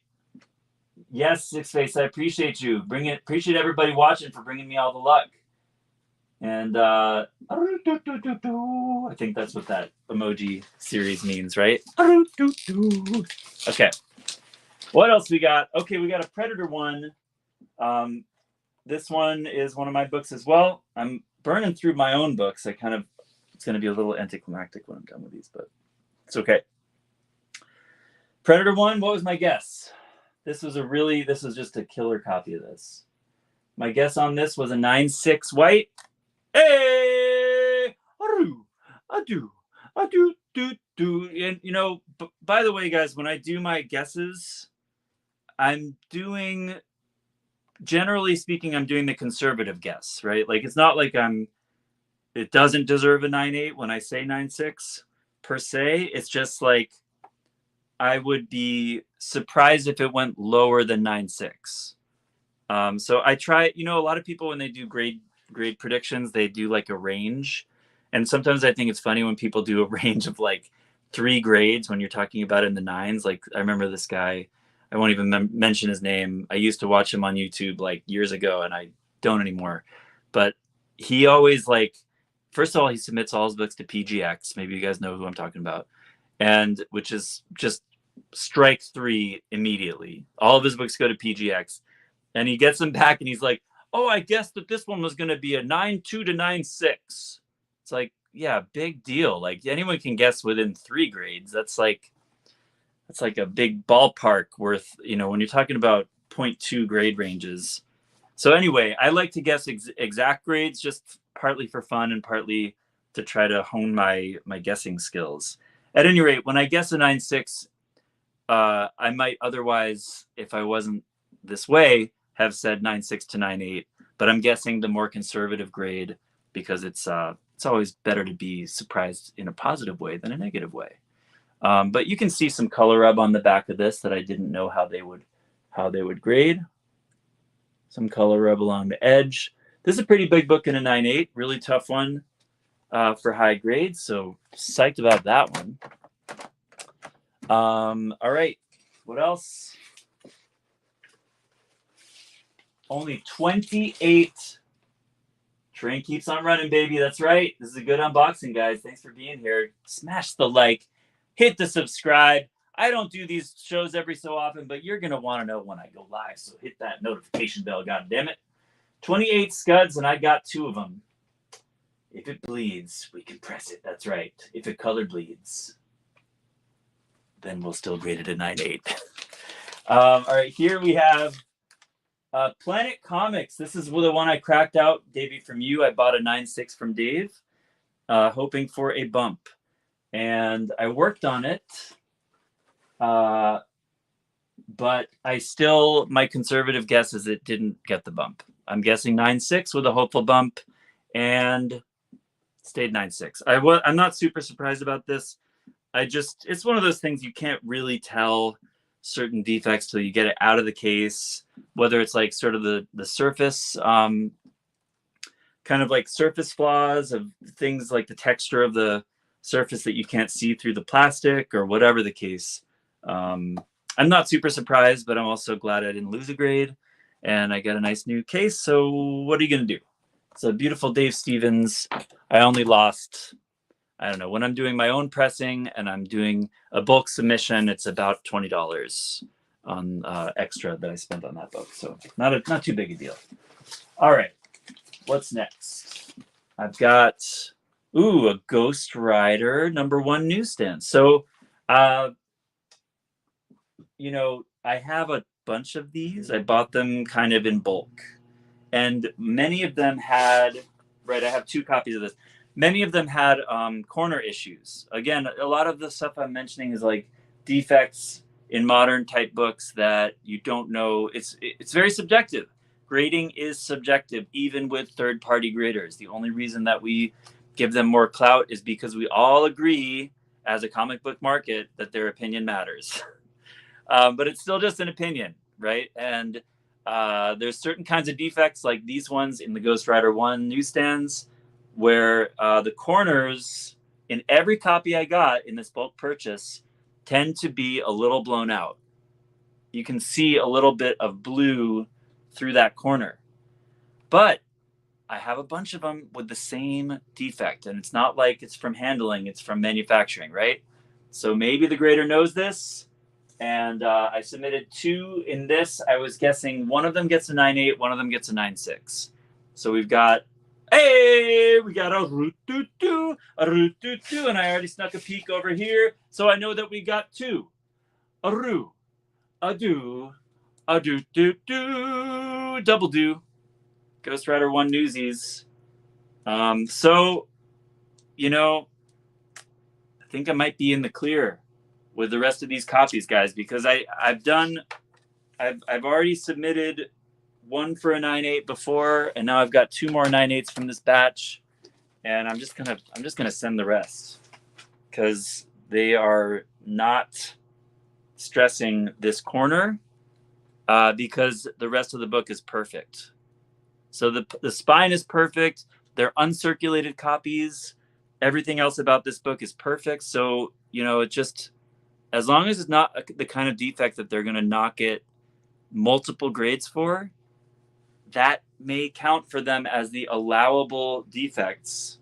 Yes, Six Face, I appreciate you. Appreciate everybody watching for bringing me all the luck. And I think that's what that emoji series means, right? Okay. What else we got? Okay, we got a Predator one. this one is one of my books as well. I'm burning through my own books. It's going to be a little anticlimactic when I'm done with these, but it's okay. Predator 1, what was my guess? This was just a killer copy of this. My guess on this was a 9.6 white. Hey! I do. And, by the way, guys, when I do my guesses, generally speaking, I'm doing the conservative guess, right? Like, it's not like it doesn't deserve a 9.8 when I say 9.6 per se. It's just like, I would be surprised if it went lower than 9.6. So I try, a lot of people, when they do grade predictions, they do like a range. And sometimes I think it's funny when people do a range of like 3 grades when you're talking about in the 9s. Like, I remember this guy, I won't even mention his name. I used to watch him on YouTube like years ago, and I don't anymore. But he always, like, first of all, he submits all his books to PGX. Maybe you guys know who I'm talking about. And which is just strike 3 immediately. All of his books go to PGX. And he gets them back and he's like, oh, I guess that this one was going to be a 9.2 to 9.6. It's like, yeah, big deal. Like, anyone can guess within 3 grades. That's like a big ballpark worth, when you're talking about 0.2 grade ranges. So anyway, I like to guess exact grades, just partly for fun and partly to try to hone my guessing skills. At any rate, when I guess a 9.6, I might otherwise, if I wasn't this way, have said 9.6 to 9.8, but I'm guessing the more conservative grade because it's always better to be surprised in a positive way than a negative way. But you can see some color rub on the back of this that I didn't know how they would grade. Some color rub along the edge. This is a pretty big book in a 9.8, really tough one for high grades, so psyched about that one. All right, what else? Only 28. Train keeps on running, baby. That's right. This is a good unboxing, guys. Thanks for being here. Smash the like. Hit the subscribe. I don't do these shows every so often, but you're going to want to know when I go live, so hit that notification bell, goddammit. 28 scuds, and I got 2 of them. If it bleeds, we can press it. That's right. If it color bleeds, then we'll still grade it a 9.8. All right, here we have Planet Comics. This is the one I cracked out, Davey, from you. I bought a 9.6 from Dave, hoping for a bump. And I worked on it, but my conservative guess is it didn't get the bump. I'm guessing 9.6 with a hopeful bump, and stayed 9.6. I'm not super surprised about this. It's one of those things you can't really tell certain defects till you get it out of the case, whether it's like sort of the surface, kind of like surface flaws of things like the texture of the surface that you can't see through the plastic or whatever the case. I'm not super surprised, but I'm also glad I didn't lose a grade and I got a nice new case. So what are you going to do? It's a beautiful Dave Stevens. I only lost, I don't know, when I'm doing my own pressing and I'm doing a bulk submission, it's about $20 on extra that I spent on that book. So not too big a deal. All right, what's next? I've got, a Ghost Rider #1 newsstand. So, I have a bunch of these. I bought them kind of in bulk. And many of them had, I have 2 copies of this. Many of them had corner issues. Again, a lot of the stuff I'm mentioning is like defects in modern type books that you don't know. It's very subjective. Grading is subjective, even with third-party graders. The only reason that we give them more clout is because we all agree as a comic book market that their opinion matters. But it's still just an opinion, right? And there's certain kinds of defects like these ones in the Ghost Rider 1 newsstands where the corners in every copy I got in this bulk purchase tend to be a little blown out. You can see a little bit of blue through that corner. But I have a bunch of them with the same defect, and it's not like it's from handling, it's from manufacturing, right? So maybe the grader knows this, And I submitted 2 in this. I was guessing one of them gets a 9.8, one of them gets a 9.6. So we've got, hey, we got a root-doo-doo, and I already snuck a peek over here. So I know that we got 2. A roo, a do, a do-do-do, double do. Ghost Rider 1 Newsies. So, you know, I think I might be in the clear with the rest of these copies, guys, because I've already submitted 1 for a 9.8 before, and now I've got 2 more 9.8s from this batch, and I'm just gonna send the rest because they are not stressing this corner because the rest of the book is perfect. So the spine is perfect. They're uncirculated copies. Everything else about this book is perfect. So, you know, it just, as long as it's not the kind of defect that they're going to knock it multiple grades for, that may count for them as the allowable defects,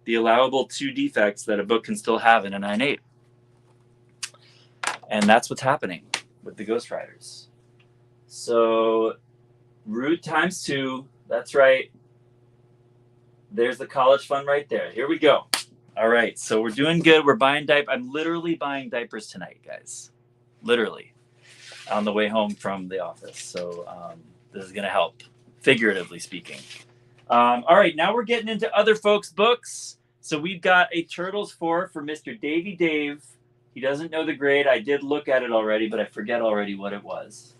the allowable 2 defects that a book can still have in a 9.8. And that's what's happening with the Ghost Riders. So root times 2, that's right. There's the college fund right there. Here we go. All right, so we're doing good. We're buying diapers. I'm literally buying diapers tonight, guys. Literally, on the way home from the office. So this is going to help, figuratively speaking. All right, now we're getting into other folks' books. So we've got a Turtles 4 for Mr. Davy Dave. He doesn't know the grade. I did look at it already, but I forget already what it was.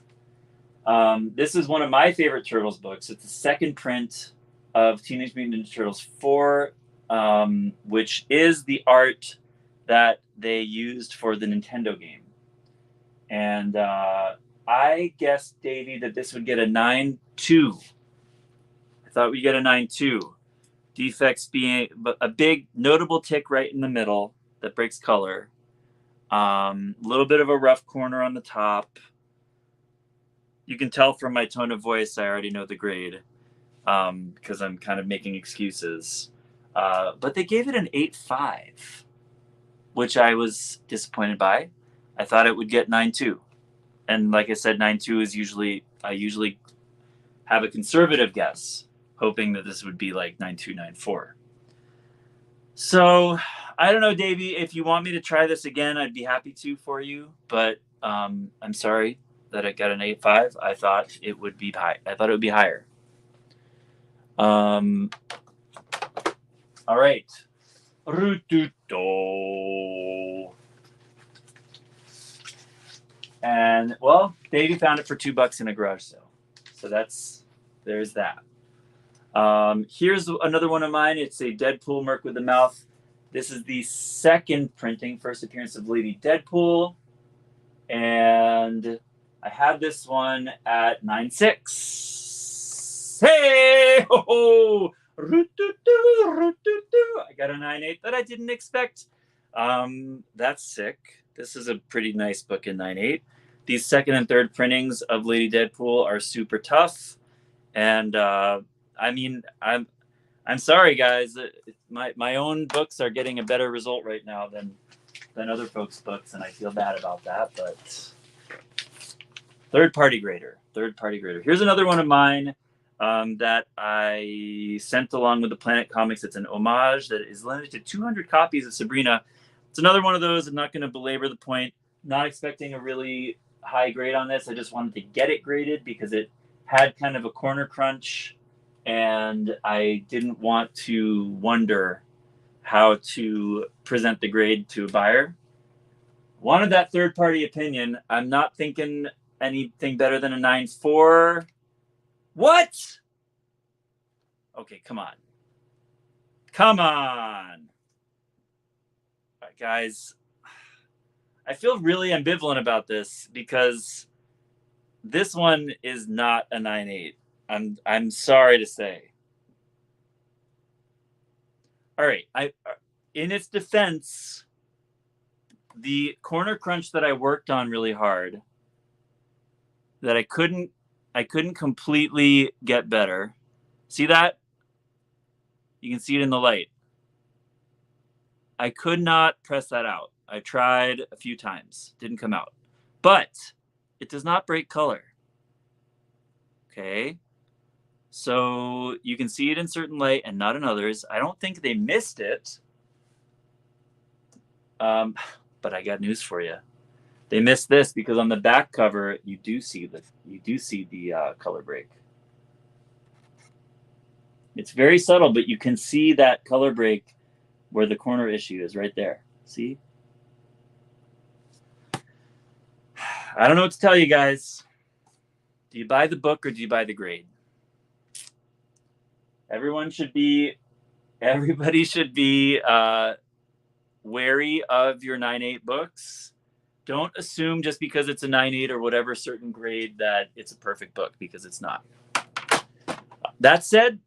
This is one of my favorite Turtles books. It's the second print of Teenage Mutant Ninja Turtles 4, which is the art that they used for the Nintendo game. And I guessed, Davey, that this would get a 9.2. I thought we'd get a 9.2. Defects being a big notable tick right in the middle that breaks color. A little bit of a rough corner on the top. You can tell from my tone of voice I already know the grade because I'm kind of making excuses. But they gave it an 8.5, which I was disappointed by. I thought it would get 9.2. And like I said, 9.2 is I usually have a conservative guess, hoping that this would be like 9.2, 9.4. So I don't know, Davey, if you want me to try this again, I'd be happy to for you. But I'm sorry that it got an 8.5. I thought it would be high. I thought it would be higher. All right. And well, Davey found it for $2 in a garage sale. So there's that. Here's another one of mine. It's a Deadpool Merc with the Mouth. This is the second printing, first appearance of Lady Deadpool. And I have this one at 9.6. Hey! Ho, ho! I got a 9.8 that I didn't expect. That's sick. This is a pretty nice book in 9.8. These second and third printings of Lady Deadpool are super tough. And I mean, I'm sorry, guys. My own books are getting a better result right now than other folks' books, and I feel bad about that. But third party grader. Here's another one of mine that I sent along with the Planet Comics. It's an homage that is limited to 200 copies of Sabrina. It's another one of those. I'm not going to belabor the point. Not expecting a really high grade on this. I just wanted to get it graded because it had kind of a corner crunch, and I didn't want to wonder how to present the grade to a buyer. Wanted that third-party opinion. I'm not thinking anything better than a 9.4. What? Okay, come on. All right, guys. I feel really ambivalent about this because this one is not a 9.8. I'm sorry to say. All right, in its defense, the corner crunch that I worked on really hard, that I couldn't completely get better. See that? You can see it in the light. I could not press that out. I tried a few times. Didn't come out. but it does not break color. Okay. So you can see it in certain light and not in others. I don't think they missed it. But I got news for you. They missed this because on the back cover you do see the color break. It's very subtle, but you can see that color break where the corner issue is right there. See? I don't know what to tell you guys. Do you buy the book or do you buy the grade? Everybody should be wary of your 9.8 books. Don't assume just because it's a 9.8 or whatever certain grade that it's a perfect book, because it's not. That said,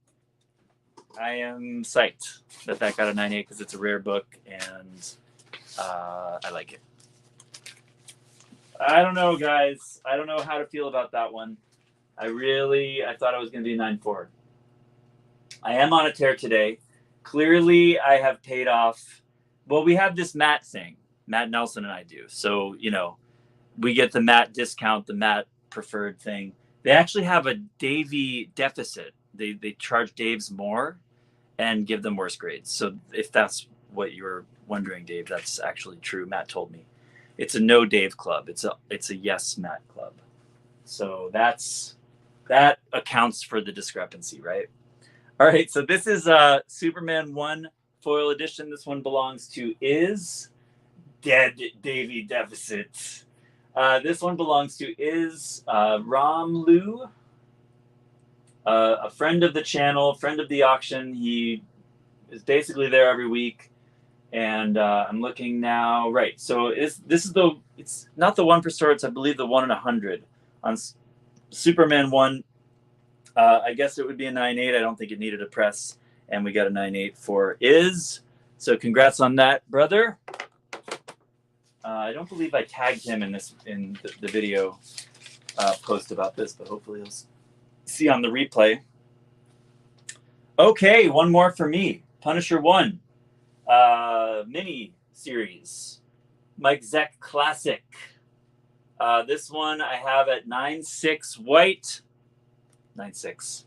I am psyched that got a 9.8 because it's a rare book and I like it. I don't know, guys. I don't know how to feel about that one. I thought it was going to be a 9.4. I am on a tear today. Clearly, I have paid off. Well, we have this Matt thing. Matt Nelson and I do. So, we get the Matt discount, the Matt preferred thing. They actually have a Davey deficit. They charge Daves more and give them worse grades. So if that's what you were wondering, Dave, that's actually true. Matt told me. It's a no Dave club. It's a yes Matt club. So that accounts for the discrepancy, right? All right, so this is Superman 1 foil edition. This one belongs to Is Dead Davey Deficit. This one belongs to Is Ram Lu, a friend of the channel, friend of the auction. He is basically there every week. And I'm looking now. Right, so it's not the 1 per store. It's, I believe, the 1 in 100 on Superman 1. I guess it would be a 9.8. I don't think it needed a press, and we got a 9.8 for Is. So congrats on that, brother. I don't believe I tagged him in the video post about this, but hopefully he'll see on the replay. Okay, one more for me. Punisher 1 mini series, Mike Zeck Classic. This one I have at 9.6 white. 9.6.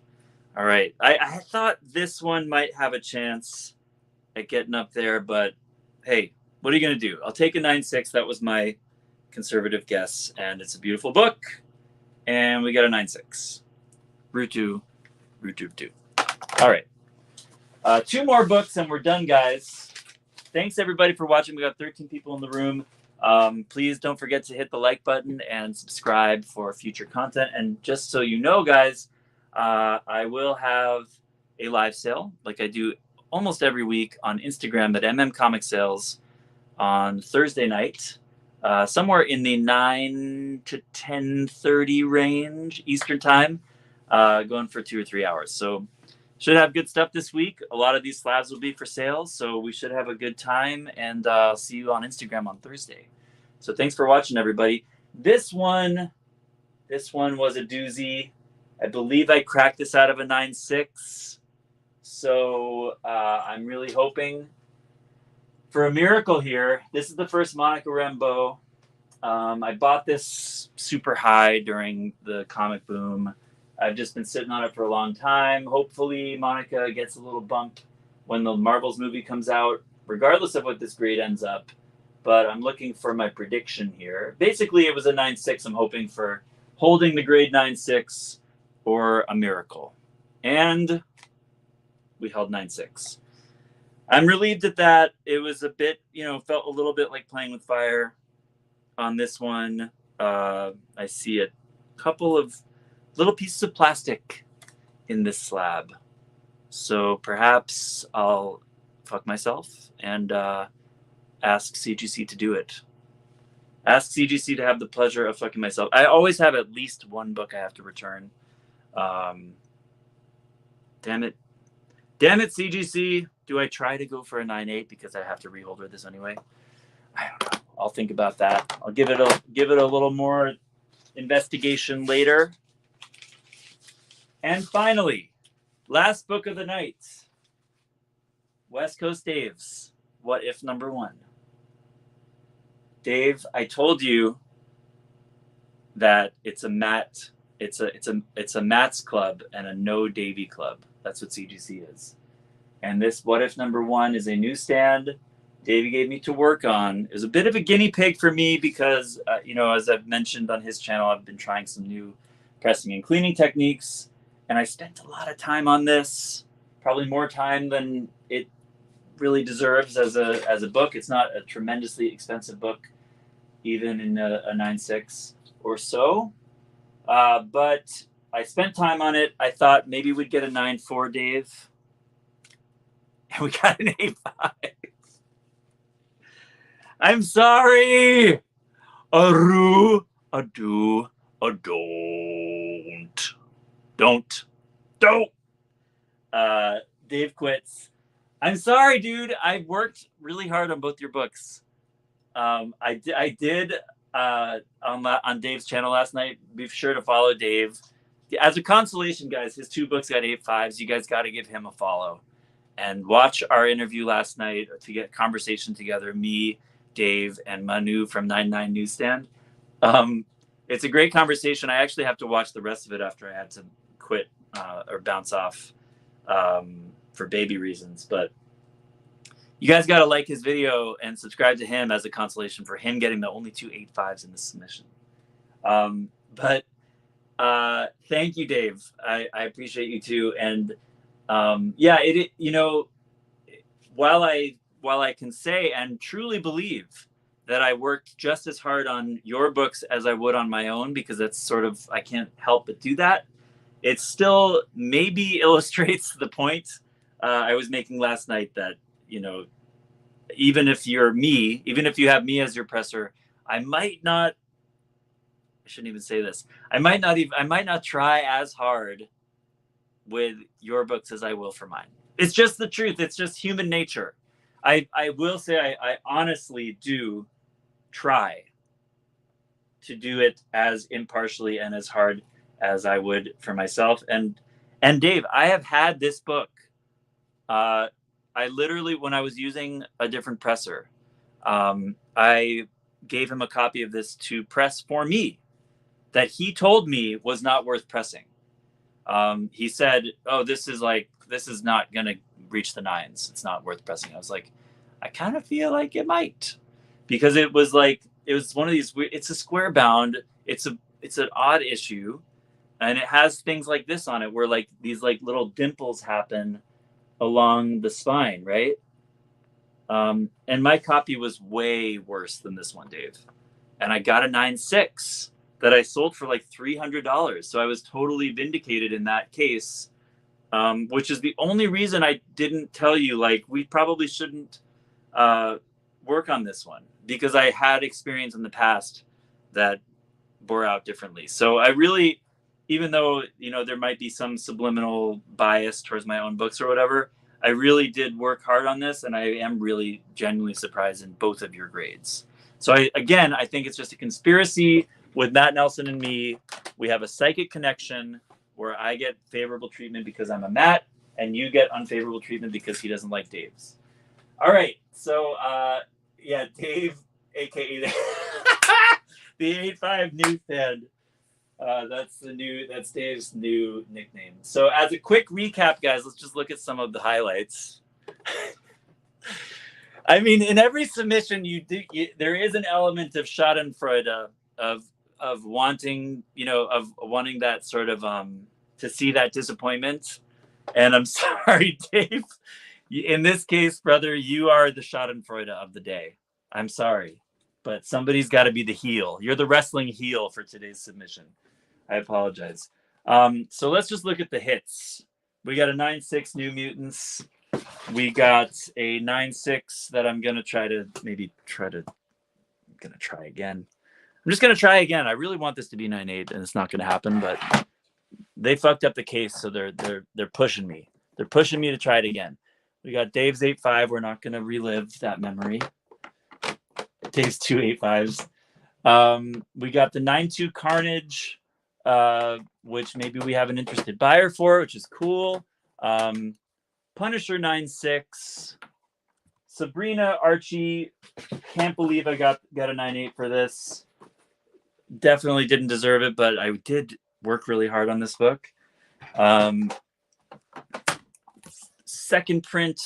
All right. I thought this one might have a chance at getting up there, but hey, what are you going to do? I'll take a 9.6. That was my conservative guess, and it's a beautiful book, and we got a 9.6. Root 2. All right. 2 more books, and we're done, guys. Thanks, everybody, for watching. We got 13 people in the room. Please don't forget to hit the like button and subscribe for future content. And just so you know, guys, I will have a live sale like I do almost every week on Instagram at Comic Sales on Thursday night, somewhere in the 9 to 10:30 range Eastern time, going for 2 or 3 hours. So should have good stuff this week. A lot of these slabs will be for sale, so we should have a good time, and I'll see you on Instagram on Thursday. So thanks for watching, everybody. This one was a doozy. I believe I cracked this out of a 9.6. So I'm really hoping for a miracle here. This is the first Monica Rambeau. I bought this super high during the comic boom. I've just been sitting on it for a long time. Hopefully Monica gets a little bump when the Marvels movie comes out, regardless of what this grade ends up. But I'm looking for my prediction here. Basically, it was a 9.6. I'm hoping for holding the grade 9.6 or a miracle. And we held 9.6. I'm relieved at that. It was a bit, felt a little bit like playing with fire on this one. I see a couple of little pieces of plastic in this slab. So perhaps I'll fuck myself and ask CGC to do it. Ask CGC to have the pleasure of fucking myself. I always have at least one book I have to return. Damn it, CGC. Do I try to go for a 9.8 because I have to reholder this anyway? I don't know. I'll think about that. I'll give it a little more investigation later. And finally, last book of the night, West Coast Dave's What If #1. Dave, I told you that it's a Matt's club and a no Davy club. That's what CGC is. And this What If #1 is a newsstand Davey gave me to work on. It was a bit of a guinea pig for me because, as I've mentioned on his channel, I've been trying some new pressing and cleaning techniques, and I spent a lot of time on this, probably more time than it really deserves as a book. It's not a tremendously expensive book, even in a 9.6 or so, but I spent time on it. I thought maybe we'd get a 9.4, Dave, and we got an 8.5. I'm sorry. A do, a don't. Dave quits. I'm sorry, dude. I worked really hard on both your books. I did on Dave's channel last night. Be sure to follow Dave. As a consolation, guys, his 2 books got 8.5s. You guys got to give him a follow and watch our interview last night to get conversation together. Me, Dave, and Manu from 99 Newsstand. It's a great conversation. I actually have to watch the rest of it after I had to quit or bounce off for baby reasons. But you guys got to like his video and subscribe to him as a consolation for him getting the only 2 8.5s in this submission. But thank you, Dave. I appreciate you too. And while I can say and truly believe that I worked just as hard on your books as I would on my own, because that's sort of, I can't help but do that, it still maybe illustrates the point I was making last night that, even if you have me as your presser, I might not try as hard with your books as I will for mine. It's just the truth. It's just human nature. I will say I honestly do try to do it as impartially and as hard as I would for myself. And Dave, I have had this book. I literally, when I was using a different presser, I gave him a copy of this to press for me that he told me was not worth pressing. He said, "Oh, this is not going to reach the 9s. It's not worth pressing." I was like, I kind of feel like it might, because it was one of these, it's a square bound. It's an odd issue, and it has things like this on it where these little dimples happen along the spine, right? And my copy was way worse than this one, Dave. And I got a 9.6 that I sold for $300. So I was totally vindicated in that case, which is the only reason I didn't tell you, we probably shouldn't work on this one, because I had experience in the past that bore out differently. So I really, even though, there might be some subliminal bias towards my own books or whatever, I really did work hard on this, and I am really genuinely surprised in both of your grades. So I think it's just a conspiracy with Matt Nelson and me. We have a psychic connection where I get favorable treatment because I'm a Matt, and you get unfavorable treatment because he doesn't like Dave's. All right. So, Dave, aka the 8.5 newsstand. That's Dave's new nickname. So as a quick recap, guys, let's just look at some of the highlights. I mean, in every submission there is an element of schadenfreude, of wanting, that sort of, to see that disappointment. And I'm sorry, Dave, in this case, brother, you are the schadenfreude of the day. I'm sorry, but somebody's got to be the heel. You're the wrestling heel for today's submission. I apologize. So let's just look at the hits. We got a 9.6 New Mutants. We got a 9.6 that I'm going to try again. I'm just going to try again. I really want this to be 9.8, and it's not going to happen, but they fucked up the case, so they're pushing me. They're pushing me to try it again. We got Dave's 8.5. We're not going to relive that memory. Dave's 2 8.5s. We got the 9.2 Carnage, which maybe we have an interested buyer for, which is cool. Punisher 9.6. Sabrina Archie, can't believe I got a 9.8 for this. definitely didn't deserve it, but I did work really hard on this book. Second print,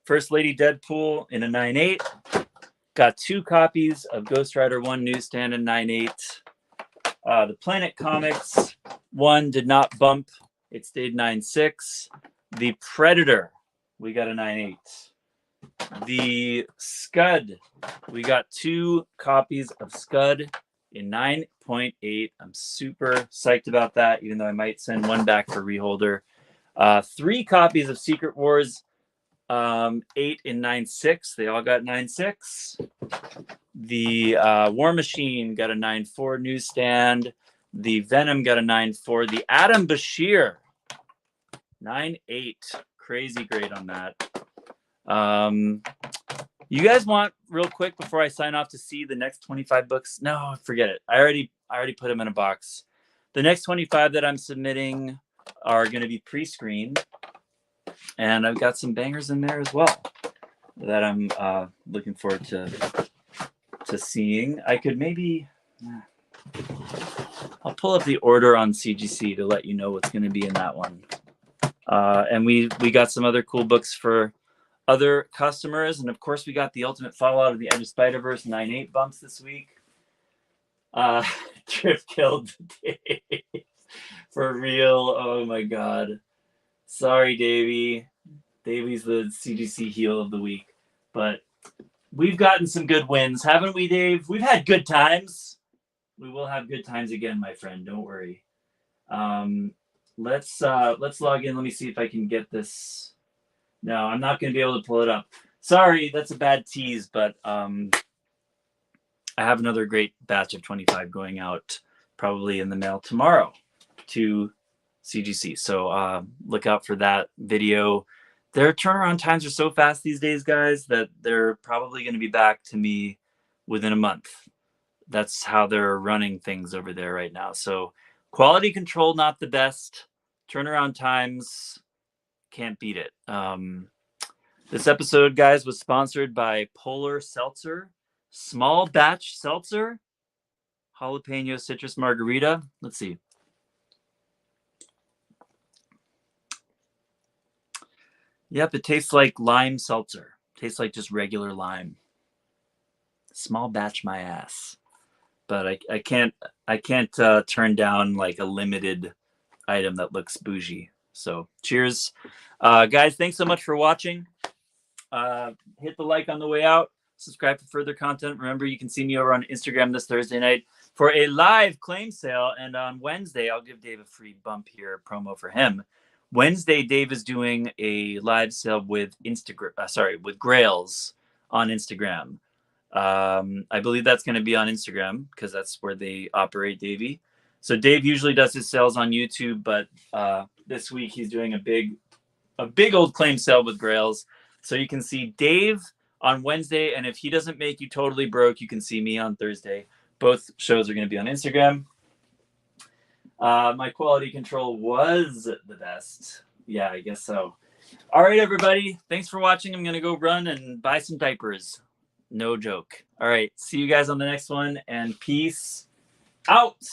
First Lady Deadpool in a 9.8. Got 2 copies of Ghost Rider 1 newsstand in 9.8. The Planet Comics 1 did not bump. It stayed 9.6. The Predator, we got a 9.8. The Scud, we got 2 copies of Scud in 9.8. I'm super psyched about that, even though I might send one back for reholder. 3 copies of Secret Wars, 8 in 9.6. They all got 9.6. The War Machine got a 9.4 newsstand. The Venom got a 9.4. The Adam Bashir, 9.8. Crazy great on that. You guys want, real quick before I sign off, to see the next 25 books? No, forget it. I already put them in a box. The next 25 that I'm submitting are going to be pre-screened, and I've got some bangers in there as well that I'm looking forward to seeing. I could maybe, I'll pull up the order on CGC to let you know what's going to be in that one. And we got some other cool books for other customers, and of course we got the Ultimate Fallout of the Edge of Spider-Verse 9.8 bumps this week. Trip killed Dave. For real. Oh my god. Sorry, Davey. Davey's the CGC heel of the week. But we've gotten some good wins, haven't we, Dave? We've had good times. We will have good times again, my friend. Don't worry. Let's log in. Let me see if I can get this. No, I'm not going to be able to pull it up. Sorry, that's a bad tease, but I have another great batch of 25 going out probably in the mail tomorrow to CGC. So look out for that video. Their turnaround times are so fast these days, guys, that they're probably going to be back to me within a month. That's how they're running things over there right now. So quality control, not the best. Turnaround times, can't beat it. This episode, guys, was sponsored by Polar Seltzer, small batch seltzer, jalapeno citrus margarita. Let's see. Yep, it tastes like lime seltzer. Tastes like just regular lime. Small batch my ass. But I can't turn down like a limited item that looks bougie. So cheers. Guys, thanks so much for watching. Hit the like on the way out. Subscribe for further content. Remember, you can see me over on Instagram this Thursday night for a live claim sale. And on Wednesday, I'll give Dave a free bump here, promo for him. Wednesday, Dave is doing a live sale with with Grails on Instagram. I believe that's going to be on Instagram because that's where they operate, Davey. So Dave usually does his sales on YouTube, but this week he's doing a big old claim sale with Grails. So you can see Dave on Wednesday, and if he doesn't make you totally broke, you can see me on Thursday. Both shows are going to be on Instagram. My quality control was the best. Yeah, I guess so. All right, everybody. Thanks for watching. I'm going to go run and buy some diapers. No joke. All right. See you guys on the next one, and peace out.